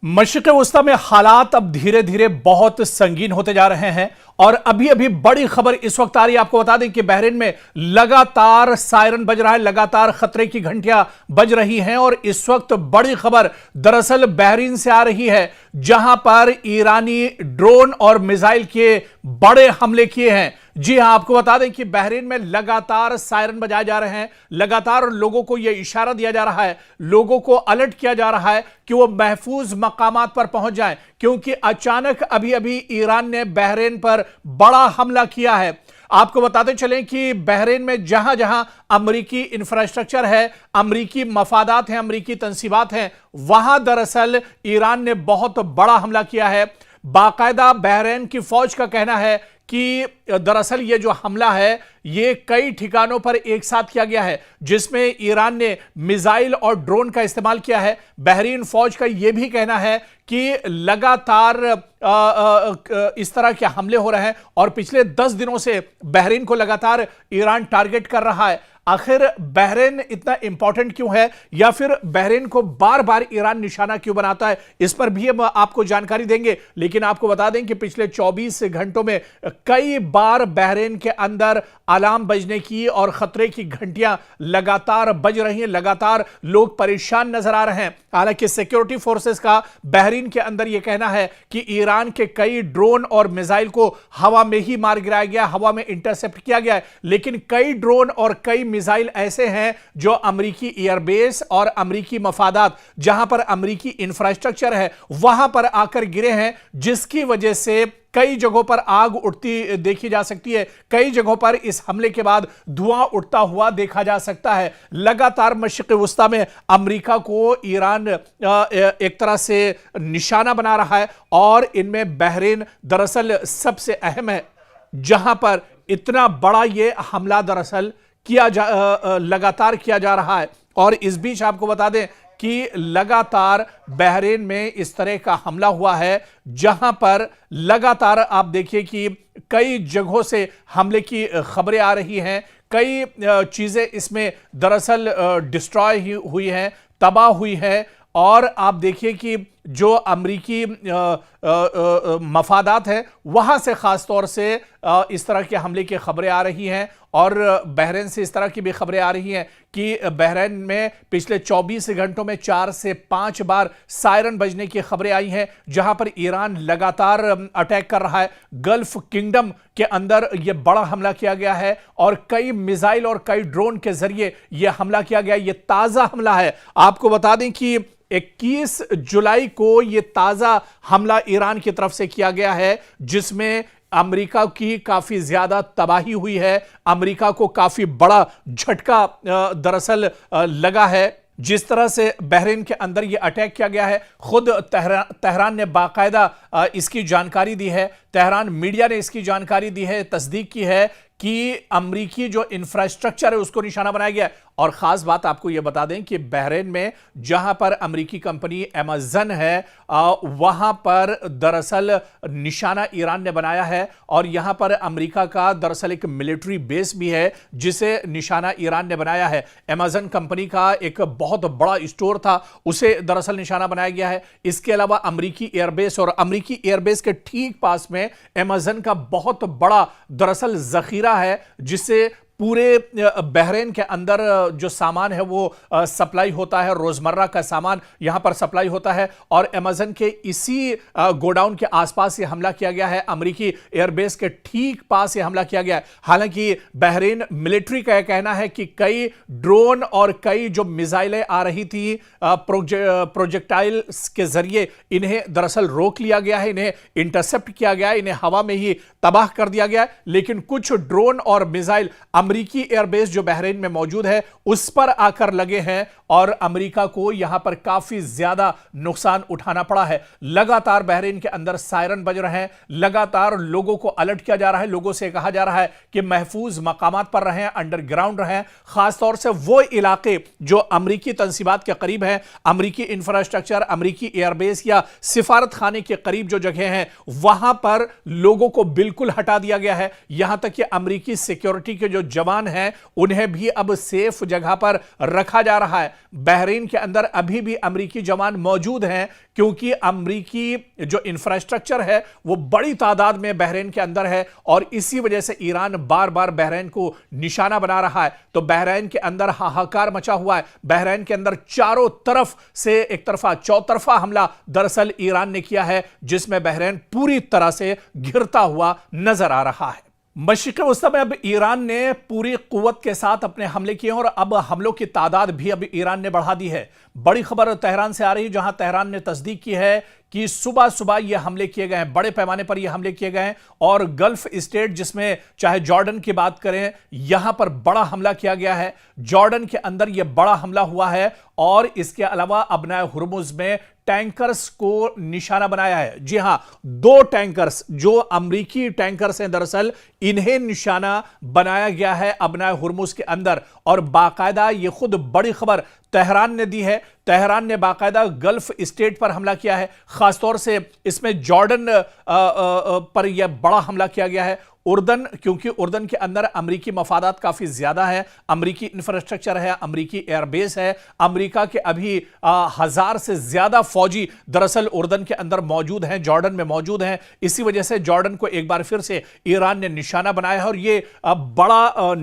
मशरिक़ वस्ता में हालात अब धीरे धीरे बहुत संगीन होते जा रहे हैं और अभी अभी बड़ी खबर इस वक्त आ रही है। आपको बता दें कि बहरीन में लगातार सायरन बज रहा है, लगातार खतरे की घंटियां बज रही हैं और इस वक्त बड़ी खबर दरअसल बहरीन से आ रही है, जहां पर ईरानी ड्रोन और मिसाइल के बड़े हमले किए हैं। जी हां, आपको बता दें कि बहरीन में लगातार सायरन बजाए जा रहे हैं, लगातार लोगों को यह इशारा दिया जा रहा है, लोगों को अलर्ट किया जा रहा है कि वो महफूज मकामात पर पहुंच जाएं, क्योंकि अचानक अभी अभी ईरान ने बहरीन पर बड़ा हमला किया है। आपको बताते चलें कि बहरीन में जहां जहां अमरीकी इंफ्रास्ट्रक्चर है, अमरीकी मफादात हैं, अमरीकी तंसीबात हैं, वहां दरअसल ईरान ने बहुत बड़ा हमला किया है। बाकायदा बहरीन की फौज का कहना है कि दरअसल ये जो हमला है ये कई ठिकानों पर एक साथ किया गया है, जिसमें ईरान ने मिसाइल और ड्रोन का इस्तेमाल किया है। बहरीन फौज का यह भी कहना है कि लगातार इस तरह के हमले हो रहे हैं और पिछले 10 दिनों से बहरीन को लगातार ईरान टारगेट कर रहा है। आखिर बहरीन इतना इंपॉर्टेंट क्यों है, या फिर बहरीन को बार बार ईरान निशाना क्यों बनाता है, इस पर भी हम आपको जानकारी देंगे। लेकिन आपको बता दें कि पिछले 24 घंटों में कई बार बहरीन के अंदर अलार्म बजने की और खतरे की घंटियां लगातार बज रही हैं, लगातार लोग परेशान नजर आ रहे हैं। हालांकि सिक्योरिटी फोर्सेस का बहरीन के अंदर यह कहना है कि ईरान के कई ड्रोन और मिसाइल को हवा में ही मार गिराया गया, हवा में इंटरसेप्ट किया गया है। लेकिन कई ड्रोन और कई मिसाइल ऐसे हैं जो अमरीकी एयरबेस और अमरीकी मफादात, जहां पर अमरीकी इंफ्रास्ट्रक्चर है, वहां पर आकर गिरे हैं, जिसकी वजह से कई जगहों पर आग उठती देखी जा सकती है। कई जगहों पर इस हमले के बाद धुआं उठता हुआ देखा जा सकता है। लगातार मशरिक़ वस्ता में अमेरिका को ईरान एक तरह से निशाना बना रहा है और इनमें बहरीन दरअसल सबसे अहम है, जहां पर इतना बड़ा ये हमला दरअसल लगातार किया जा रहा है। और इस बीच आपको बता दें कि लगातार बहरीन में इस तरह का हमला हुआ है, जहां पर लगातार आप देखिए कि कई जगहों से हमले की खबरें आ रही हैं। कई चीजें इसमें दरअसल डिस्ट्रॉय हुई हैं, तबाह हुई है। और आप देखिए कि जो अमरीकी मफादात हैं, वहां से खास तौर से इस तरह के हमले की खबरें आ रही हैं और बहरीन से इस तरह की भी खबरें आ रही हैं कि बहरीन में पिछले 24 घंटों में 4 से 5 बार सायरन बजने की खबरें आई हैं, जहां पर ईरान लगातार अटैक कर रहा है। गल्फ किंगडम के अंदर यह बड़ा हमला किया गया है और कई मिसाइल और कई ड्रोन के जरिए यह हमला किया गया। यह ताजा हमला है। आपको बता दें कि 21 जुलाई को यह ताजा हमला ईरान की तरफ से किया गया है, जिसमें अमेरिका की काफी ज्यादा तबाही हुई है। अमेरिका को काफी बड़ा झटका दरअसल लगा है। जिस तरह से बहरीन के अंदर यह अटैक किया गया है, खुद तेहरान ने बाकायदा इसकी जानकारी दी है। तेहरान मीडिया ने इसकी जानकारी दी है, तस्दीक की है कि अमरीकी जो इंफ्रास्ट्रक्चर है उसको निशाना बनाया गया है। और खास बात आपको यह बता दें कि बहरीन में जहां पर अमरीकी कंपनी अमेज़न है, वहां पर दरअसल निशाना ईरान ने बनाया है और यहां पर अमरीका का दरअसल एक मिलिट्री बेस भी है, जिसे निशाना ईरान ने बनाया है। अमेज़न कंपनी का एक बहुत बड़ा स्टोर था, उसे दरअसल निशाना बनाया गया है। इसके अलावा अमरीकी एयरबेस और अमरीकी एयरबेस के ठीक पास में अमेज़न का बहुत बड़ा दरअसल जखीरा है, जिससे पूरे बहरीन के अंदर जो सामान है वो सप्लाई होता है, रोजमर्रा का सामान यहां पर सप्लाई होता है। और अमेज़न के इसी गोडाउन के आसपास ये हमला किया गया है, अमेरिकी एयरबेस के ठीक पास ये हमला किया गया है। हालांकि बहरीन मिलिट्री का यह कहना है कि कई ड्रोन और कई जो मिसाइलें आ रही थी प्रोजेक्टाइल्स के जरिए, इन्हें दरअसल रोक लिया गया है, इन्हें इंटरसेप्ट किया गया है, इन्हें हवा में ही तबाह कर दिया गया है। लेकिन कुछ ड्रोन और मिसाइल अमरीकी एयरबेस जो बहरीन में मौजूद है उस पर आकर लगे हैं और अमेरिका को यहां पर काफी ज्यादा नुकसान उठाना पड़ा है। लगातार बहरीन के अंदर सायरन बज रहे हैं, लगातार लोगों को अलर्ट किया जा रहा है, लोगों से कहा जा रहा है कि महफूज मकामात पर रहें, अंडरग्राउंड रहें। खासतौर से वो इलाके जो अमरीकी तंसीबात के करीब हैं, अमरीकी इंफ्रास्ट्रक्चर, अमरीकी एयरबेस या सिफारत खाने के करीब जो जगह हैं, वहां पर लोगों को बिल्कुल हटा दिया गया है। यहां तक कि अमरीकी सिक्योरिटी के जो जवान हैं उन्हें भी अब सेफ जगह पर रखा जा रहा है। बहरीन के अंदर अभी भी अमेरिकी जवान मौजूद हैं, क्योंकि अमेरिकी जो इंफ्रास्ट्रक्चर है वो बड़ी तादाद में बहरीन के अंदर है और इसी वजह से ईरान बार बार बहरीन को निशाना बना रहा है। तो बहरीन के अंदर हाहाकार मचा हुआ है। बहरीन के अंदर चारों तरफ से एक तरफा चौतरफा हमला दरअसल ईरान ने किया है, जिसमें बहरीन पूरी तरह से घिरता हुआ नजर आ रहा है। मशरिक़ वस्ता में अब ईरान ने पूरी कुव्वत के साथ अपने हमले किए और अब हमलों की तादाद भी अब ईरान ने बढ़ा दी है। बड़ी खबर तेहरान से आ रही है, जहां तेहरान ने तस्दीक की है कि सुबह सुबह ये हमले किए गए हैं, बड़े पैमाने पर ये हमले किए गए हैं और गल्फ स्टेट जिसमें चाहे जॉर्डन की बात करें, यहां पर बड़ा हमला किया गया है। जॉर्डन के अंदर यह बड़ा हमला हुआ है और इसके अलावा अबनाए हुर्मुज में टैंकर्स को निशाना बनाया है। जी हां, 2 टैंकर्स जो अमेरिकी टैंकर्स हैं, दरअसल इन्हें निशाना बनाया गया है अबनाए हुर्मुज के अंदर। और बाकायदा ये खुद बड़ी खबर तेहरान ने दी है। तेहरान ने बाकायदा गल्फ स्टेट पर हमला किया है, खासतौर से इसमें जॉर्डन पर यह बड़ा हमला किया गया है। उर्दन, क्योंकि उर्दन के अंदर अमेरिकी मफादात काफी ज्यादा है, अमेरिकी इंफ्रास्ट्रक्चर है, अमेरिकी एयरबेस है, अमेरिका के अभी 1000 से ज्यादा फौजी दरअसल उर्दन के अंदर मौजूद हैं, जॉर्डन में मौजूद हैं। इसी वजह से जॉर्डन को एक बार फिर से ईरान ने निशाना बनाया है और यह बड़ा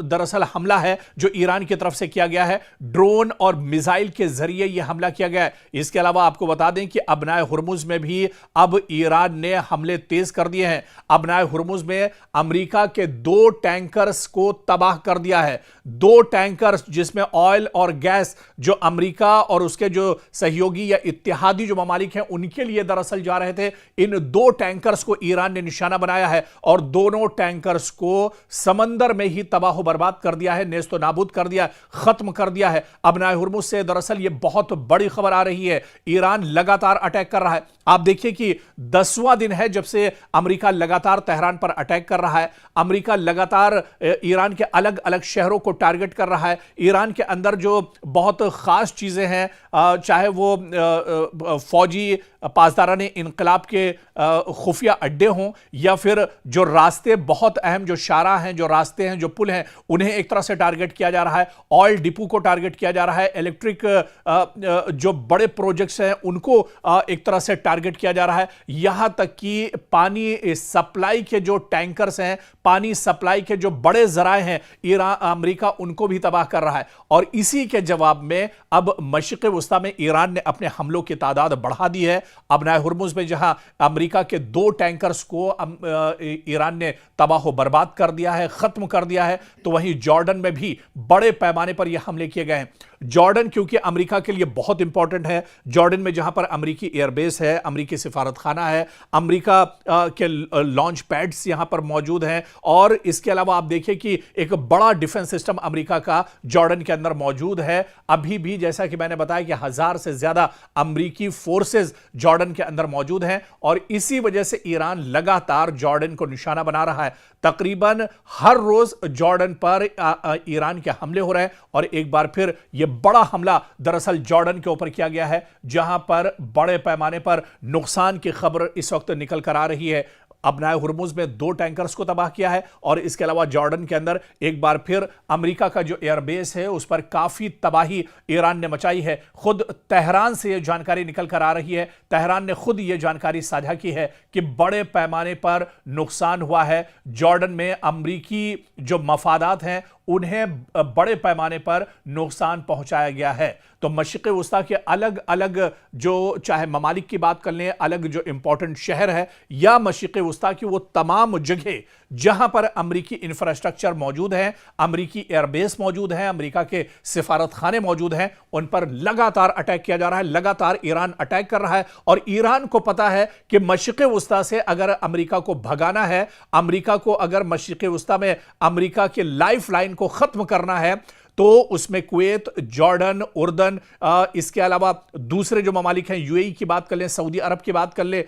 दरअसल हमला है जो ईरान की तरफ से किया गया है। ड्रोन और मिसाइल के जरिए यह हमला किया गया है। इसके अलावा आपको बता दें कि अबनाए हुर्मुज में भी अब ईरान ने हमले तेज कर दिए हैं। अबनाए हुर्मुज में अमेरिका के 2 टैंकर्स को तबाह कर दिया है। 2 टैंकर्स जिसमें ऑयल और गैस जो अमेरिका और उसके जो सहयोगी या इत्तेहादी जो ममालिक हैं उनके लिए दरअसल जा रहे थे, इन 2 टैंकर्स को ईरान ने निशाना बनाया है और दोनों टैंकर्स को समंदर में ही तबाह बर्बाद कर दिया है, नेस्तो नाबूद कर दिया, खत्म कर दिया है। अबनाए हुर्मुज से दरअसल यह बहुत बड़ी खबर आ रही है। ईरान लगातार अटैक कर रहा है। आप देखिए कि 10वां दिन है जब से अमेरिका लगातार तेहरान पर अटैक कर रहा है। अमेरिका लगातार ईरान के अलग अलग शहरों को टारगेट कर रहा है। ईरान के अंदर जो बहुत खास चीजें हैं, चाहे वो फौजी पासदाराने इनकलाब के खुफिया अड्डे हों या फिर जो रास्ते बहुत अहम जो शारा हैं, जो रास्ते हैं, जो पुल हैं, उन्हें एक तरह से टारगेट किया जा रहा है। ऑयल डिपो को टारगेट किया जा रहा है। इलेक्ट्रिक जो बड़े प्रोजेक्ट्स हैं उनको एक तरह से टारगेट किया जा रहा है। यहां तक कि पानी सप्लाई के जो टैंकर्स हैं, पानी सप्लाई के जो बड़े जराए हैं, अमेरिका उनको भी तबाह कर रहा है। और इसी के जवाब में अब मशरिक़ वस्ता में ईरान ने अपने हमलों की तादाद बढ़ा दी है। अबनाए हुर्मुज में जहां अमेरिका के 2 टैंकर्स को ईरान ने तबाह बर्बाद कर दिया है, खत्म कर दिया है, तो वहीं जॉर्डन में भी बड़े पैमाने पर यह हमले किए गए हैं। जॉर्डन क्योंकि अमेरिका के लिए बहुत इंपॉर्टेंट है। जॉर्डन में जहां पर अमेरिकी एयरबेस है, अमेरिकी सिफारतखाना है, अमेरिका के लॉन्च पैड्स यहां पर मौजूद हैं और इसके अलावा आप देखिए कि एक बड़ा डिफेंस सिस्टम अमेरिका का जॉर्डन के अंदर मौजूद है। अभी भी जैसा कि मैंने बताया कि 1000 से ज्यादा अमेरिकी फोर्सेस जॉर्डन के अंदर मौजूद हैं और इसी वजह से ईरान लगातार जॉर्डन को निशाना बना रहा है। तकरीबन हर रोज जॉर्डन पर ईरान के हमले हो रहे हैं और एक बार फिर यह बड़ा हमला दरअसल जॉर्डन के ऊपर किया गया है, जहां पर बड़े पैमाने पर नुकसान की खबर इस वक्त निकल कर आ रही है। अबनाए हुर्मुज में 2 टैंकर्स को तबाह किया है और इसके अलावा जॉर्डन के अंदर एक बार फिर अमेरिका का जो एयरबेस है उस पर काफी तबाही ईरान ने मचाई है। खुद तेहरान से यह जानकारी निकल कर आ रही है, तेहरान ने खुद यह जानकारी साझा की है कि बड़े पैमाने पर नुकसान हुआ है। जॉर्डन में अमेरिकी जो मफादात हैं उन्हें बड़े पैमाने पर नुकसान पहुंचाया गया है। तो मशरिक़ वस्ता के अलग अलग जो चाहे ममालिक की बात कर लें, अलग जो इंपॉर्टेंट शहर है या मशरिक़ वस्ता की वो तमाम जगह जहां पर अमेरिकी इंफ्रास्ट्रक्चर मौजूद है, अमेरिकी एयरबेस मौजूद है, अमेरिका के सिफारतखाने मौजूद हैं, उन पर लगातार अटैक किया जा रहा है। लगातार ईरान अटैक कर रहा है और ईरान को पता है कि मशरिक़ वस्ता से अगर अमेरिका को भगाना है, अमेरिका को अगर मशरिक़ वस्ता में अमेरिका के लाइफ लाइन को खत्म करना है, तो उसमें कुवैत, जॉर्डन, उर्दन, इसके अलावा दूसरे जो ममालिक हैं, यूएई की बात कर लें, सऊदी अरब की बात कर लें,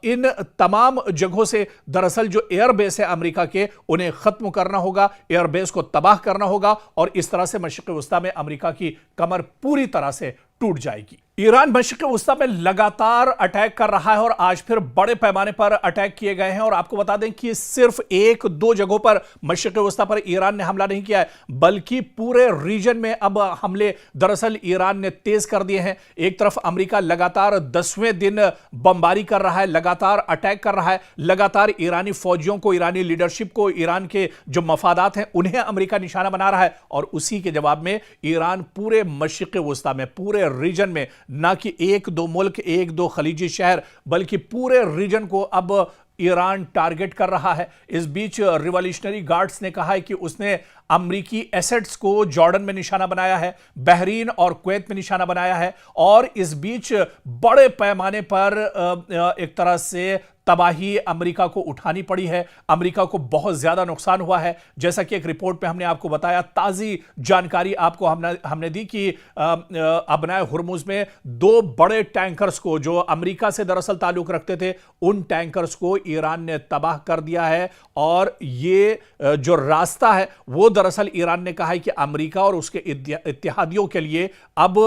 इन तमाम जगहों से दरअसल जो एयरबेस है अमेरिका के, उन्हें खत्म करना होगा, एयरबेस को तबाह करना होगा और इस तरह से मशरिक़ वस्ता में अमेरिका की कमर पूरी तरह से टूट जाएगी। ईरान मशरिक़ वस्ता में लगातार अटैक कर रहा है और आज फिर बड़े पैमाने पर अटैक किए गए हैं। और आपको बता दें कि सिर्फ एक दो जगहों पर मशरिक़ वस्ता पर ईरान ने हमला नहीं किया है, बल्कि पूरे रीजन में अब हमले दरअसल ईरान ने तेज कर दिए हैं। एक तरफ अमेरिका लगातार 10वें दिन बमबारी कर रहा है, लगातार अटैक कर रहा है, लगातार ईरानी फौजियों को, ईरानी लीडरशिप को, ईरान के जो मफादात हैं उन्हें अमेरिका निशाना बना रहा है। और उसी के जवाब में ईरान पूरे मशरिक़ वस्ता में, पूरे रीजन में, ना कि एक दो मुल्क, एक दो खलीजी शहर, बल्कि पूरे रीजन को अब ईरान टारगेट कर रहा है। इस बीच रिवॉल्यूशनरी गार्ड्स ने कहा है कि उसने अमरीकी एसेट्स को जॉर्डन में निशाना बनाया है, बहरीन और कुवैत में निशाना बनाया है। और इस बीच बड़े पैमाने पर एक तरह से तबाही अमेरिका को उठानी पड़ी है। अमेरिका को बहुत ज्यादा नुकसान हुआ है। जैसा कि एक रिपोर्ट में हमने आपको बताया, ताजी जानकारी आपको हमने दी कि अबनाए हुर्मुज में दो बड़े टैंकर्स को, जो अमेरिका से दरअसल ताल्लुक रखते थे, उन टैंकर्स को ईरान ने तबाह कर दिया है। और ये जो रास्ता है वो दरअसल ईरान ने कहा है कि अमेरिका और उसके इत्तेहादियों के लिए अब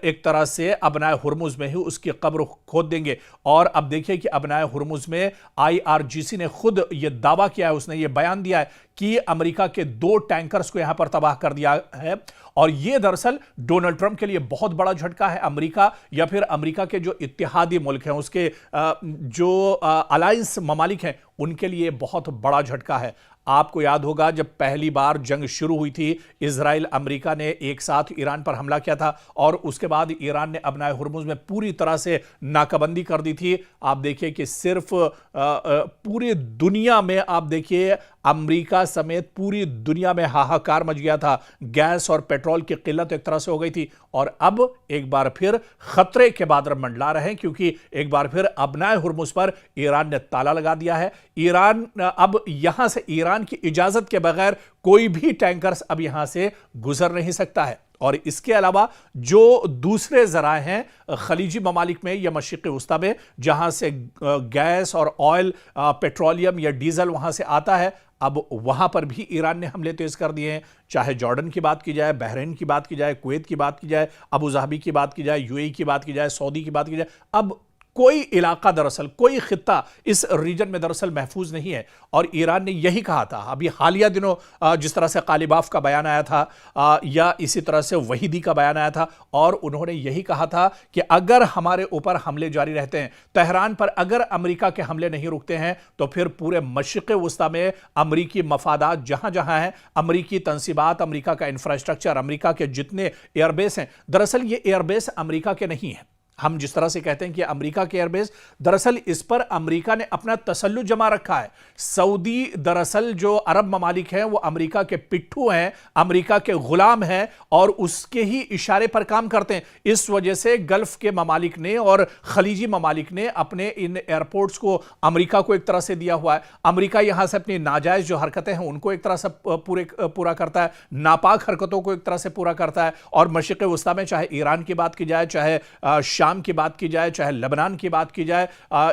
एक तरह से अबनाए हुर्मुज में ही उसकी कब्र खोद देंगे। और अब देखिए कि अबनाए हुर्मुज में आईआरजीसी ने खुद यह दावा किया है, उसने यह बयान दिया है कि अमेरिका के दो टैंकर्स को यहां पर तबाह कर दिया है। और यह दरअसल डोनाल्ड ट्रंप के लिए बहुत बड़ा झटका है। अमेरिका या फिर अमेरिका के जो इत्तेहादी मुल्क हैं, उसके जो अलायंस ममालिक हैं, उनके लिए बहुत बड़ा झटका है। आपको याद होगा जब पहली बार जंग शुरू हुई थी, इजराइल अमेरिका ने एक साथ ईरान पर हमला किया था और उसके बाद ईरान ने अबनाए हुर्मुज में पूरी तरह से नाकाबंदी कर दी थी। आप देखिए कि सिर्फ पूरी दुनिया में, आप देखिए अमेरिका समेत पूरी दुनिया में हाहाकार मच गया था। गैस और पेट्रोल की किल्लत एक तरह से हो गई थी। और अब एक बार फिर खतरे के बादल मंडला रहे हैं, क्योंकि एक बार फिर अबनाए हुर्मुज पर ईरान ने ताला लगा दिया है। ईरान अब यहां से, ईरान की इजाजत के बगैर कोई भी टैंकर्स अब यहां से गुजर नहीं सकता है। और इसके अलावा जो दूसरे जराए हैं खलीजी ममालिक में या मशरिक़ वस्ता में, जहां से गैस और ऑयल, पेट्रोलियम या डीजल वहां से आता है, अब वहां पर भी ईरान ने हमले तेज कर दिए हैं। चाहे जॉर्डन की बात की जाए, बहरीन की बात की जाए, कुवैत की बात की जाए, अबू धाबी की बात की जाए, यूएई की बात की जाए, सऊदी की बात की जाए, अब कोई इलाका दरअसल, कोई खित्ता इस रीजन में दरअसल महफूज नहीं है। और ईरान ने यही कहा था अभी हालिया दिनों, जिस तरह से कालिबाफ का बयान आया था या इसी तरह से वहीदी का बयान आया था, और उन्होंने यही कहा था कि अगर हमारे ऊपर हमले जारी रहते हैं, तेहरान पर अगर अमेरिका के हमले नहीं रुकते हैं, तो फिर पूरे मशरिक़ वस्ता में अमरीकी मफादात जहां जहां हैं, अमरीकी तंसीबात, अमरीका का इंफ्रास्ट्रक्चर, अमरीका के जितने एयरबेस हैं, दरअसल ये एयरबेस अमरीका के नहीं है। हम जिस तरह से कहते हैं कि अमेरिका के एयरबेस, दरअसल इस पर अमेरिका ने अपना तसल्लुत जमा रखा है। सऊदी दरअसल जो अरब ममालिक हैं वो अमेरिका के पिट्ठू हैं, अमेरिका के गुलाम हैं और उसके ही इशारे पर काम करते हैं। इस वजह से गल्फ के ममालिक ने और खलीजी ममालिक ने अपने इन एयरपोर्ट्स को अमेरिका को एक तरह से दिया हुआ है। अमेरिका यहां से अपनी नाजायज जो हरकतें हैं उनको एक तरह से पूरा करता है, नापाक हरकतों को एक तरह से पूरा करता है। और मशरिक़ वस्ता में चाहे ईरान की बात की जाए, चाहे शाम की बात की जाए, चाहे लेबनान की बात की जाए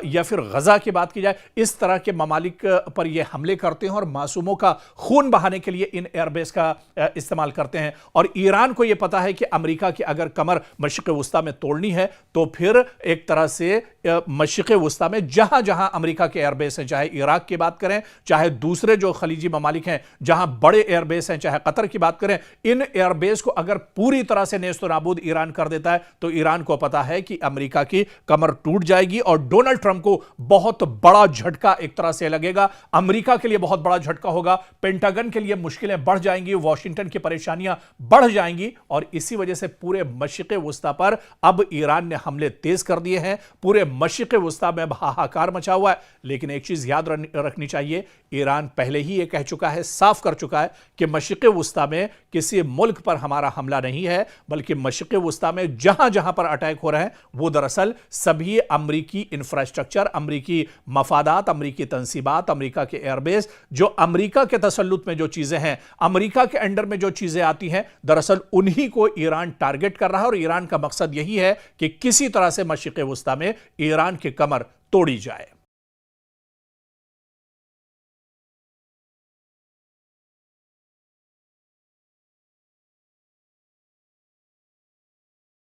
या फिर गजा की बात की जाए, इस तरह के ममालिक पर ये हमले करते हैं और मासूमों का खून बहाने के लिए इन एयरबेस का इस्तेमाल करते हैं। और ईरान को यह पता है कि अमेरिका की अगर कमर मशरिक़ वस्ता में तोड़नी है, तो फिर एक तरह से मशरिक़ वस्ता में जहां जहां अमेरिका के एयरबेस हैं, चाहे इराक की बात करें, चाहे दूसरे जो खलीजी ममालिक हैं जहां बड़े एयरबेस हैं, चाहे कतर की बात करें, इन एयरबेस को अगर पूरी तरह से नेस्त नाबूद ईरान कर देता है, तो ईरान को पता है कि अमेरिका की कमर टूट जाएगी और डोनाल्ड ट्रंप को बहुत बड़ा झटका एक तरह से लगेगा। अमेरिका के लिए बहुत बड़ा झटका होगा, पेंटागन के लिए मुश्किलें बढ़ जाएंगी, वॉशिंगटन की परेशानियां बढ़ जाएंगी। और इसी वजह से पूरे मशरिक़ वस्ता पर अब ईरान ने हमले तेज कर दिए हैं। पूरे मशरिक़ वस्ता में हाहाकार मचा हुआ है। लेकिन एक चीज याद रखनी चाहिए, ईरान पहले ही यह कह चुका है, साफ कर चुका है कि मशरिक़ वस्ता में किसी मुल्क पर हमारा हमला नहीं है, बल्कि मशरिक़ वस्ता में जहां जहां पर अटैक हो रहे हैं वो दरअसल सभी अमरीकी इंफ्रास्ट्रक्चर, अमरीकी मफादात, अमरीकी तंसीबात, अमरीका के एयरबेस, जो अमरीका के तसल्लुत में जो चीजें हैं, अमरीका के अंडर में जो चीजें आती हैं, दरअसल उन्हीं को ईरान टारगेट कर रहा है। और ईरान का मकसद यही है कि किसी तरह से मशरिक़ वस्ता में ईरान की कमर तोड़ी जाए।